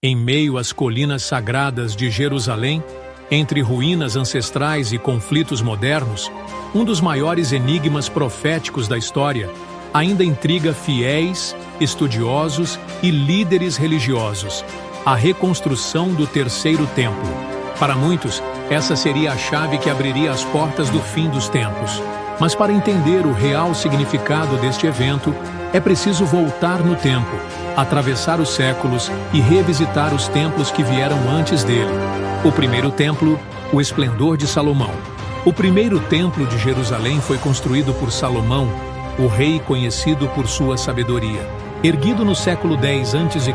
Em meio às colinas sagradas de Jerusalém, entre ruínas ancestrais e conflitos modernos, um dos maiores enigmas proféticos da história ainda intriga fiéis, estudiosos e líderes religiosos: a reconstrução do terceiro templo. Para muitos, essa seria a chave que abriria as portas do fim dos tempos. Mas para entender o real significado deste evento, é preciso voltar no tempo, atravessar os séculos e revisitar os templos que vieram antes dele. O primeiro templo, o esplendor de Salomão. O primeiro templo de Jerusalém foi construído por Salomão, o rei conhecido por sua sabedoria. Erguido no século X a.C.,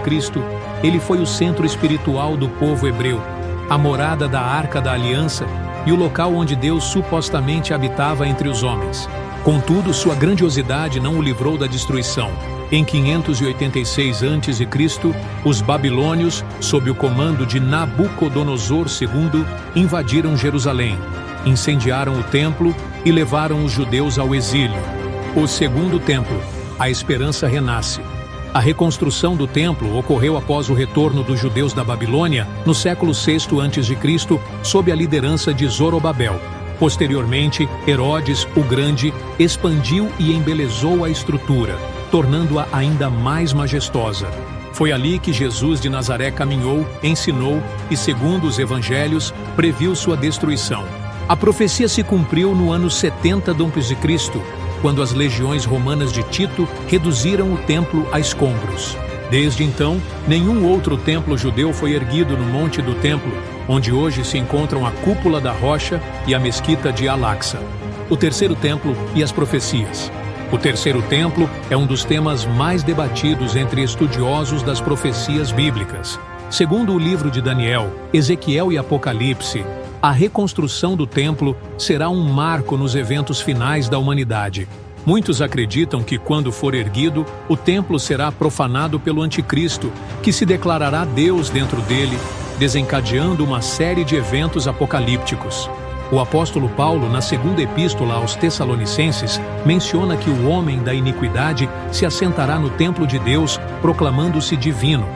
ele foi o centro espiritual do povo hebreu, a morada da Arca da Aliança e o local onde Deus supostamente habitava entre os homens. Contudo, sua grandiosidade não o livrou da destruição. Em 586 a.C., os babilônios, sob o comando de Nabucodonosor II, invadiram Jerusalém, incendiaram o templo e levaram os judeus ao exílio. O segundo templo, a esperança renasce. A reconstrução do templo ocorreu após o retorno dos judeus da Babilônia no século VI a.C., sob a liderança de Zorobabel. Posteriormente, Herodes o Grande expandiu e embelezou a estrutura, tornando-a ainda mais majestosa. Foi ali que Jesus de Nazaré caminhou, ensinou e, segundo os evangelhos, previu sua destruição. A profecia se cumpriu no ano 70 d.C., quando as legiões romanas de Tito reduziram o templo a escombros. Desde então, nenhum outro templo judeu foi erguido no Monte do Templo, onde hoje se encontram a Cúpula da Rocha e a Mesquita de Al-Aqsa. O terceiro templo e as profecias. O terceiro templo é um dos temas mais debatidos entre estudiosos das profecias bíblicas. Segundo o livro de Daniel, Ezequiel e Apocalipse, a reconstrução do templo será um marco nos eventos finais da humanidade. Muitos acreditam que, quando for erguido, o templo será profanado pelo anticristo, que se declarará Deus dentro dele, desencadeando uma série de eventos apocalípticos. O apóstolo Paulo, na segunda epístola aos Tessalonicenses, menciona que o homem da iniquidade se assentará no templo de Deus, proclamando-se divino.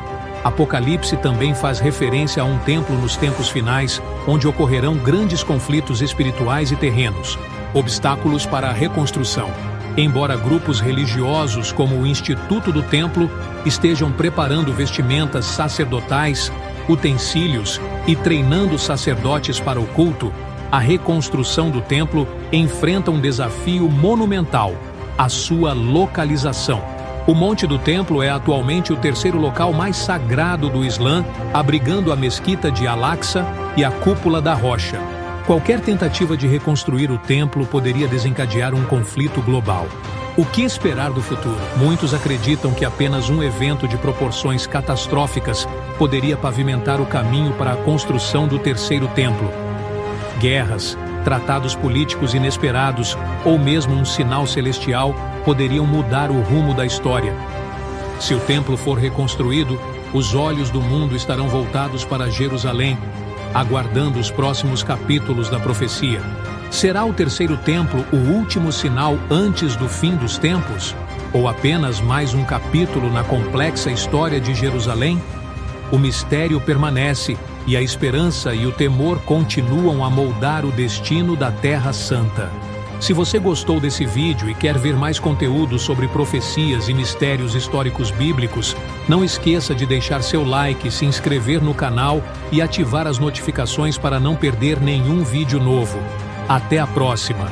Apocalipse também faz referência a um templo nos tempos finais, onde ocorrerão grandes conflitos espirituais e terrenos, obstáculos para a reconstrução. Embora grupos religiosos como o Instituto do Templo estejam preparando vestimentas sacerdotais, utensílios e treinando sacerdotes para o culto, a reconstrução do templo enfrenta um desafio monumental: a sua localização. O Monte do Templo é atualmente o terceiro local mais sagrado do Islã, abrigando a Mesquita de Al-Aqsa e a Cúpula da Rocha. Qualquer tentativa de reconstruir o templo poderia desencadear um conflito global. O que esperar do futuro? Muitos acreditam que apenas um evento de proporções catastróficas poderia pavimentar o caminho para a construção do terceiro templo. Guerras, tratados políticos inesperados ou mesmo um sinal celestial poderiam mudar o rumo da história. Se o templo for reconstruído, os olhos do mundo estarão voltados para Jerusalém, aguardando os próximos capítulos da profecia. Será o terceiro templo o último sinal antes do fim dos tempos? Ou apenas mais um capítulo na complexa história de Jerusalém? O mistério permanece e a esperança e o temor continuam a moldar o destino da Terra Santa. Se você gostou desse vídeo e quer ver mais conteúdo sobre profecias e mistérios históricos bíblicos, não esqueça de deixar seu like, se inscrever no canal e ativar as notificações para não perder nenhum vídeo novo. Até a próxima!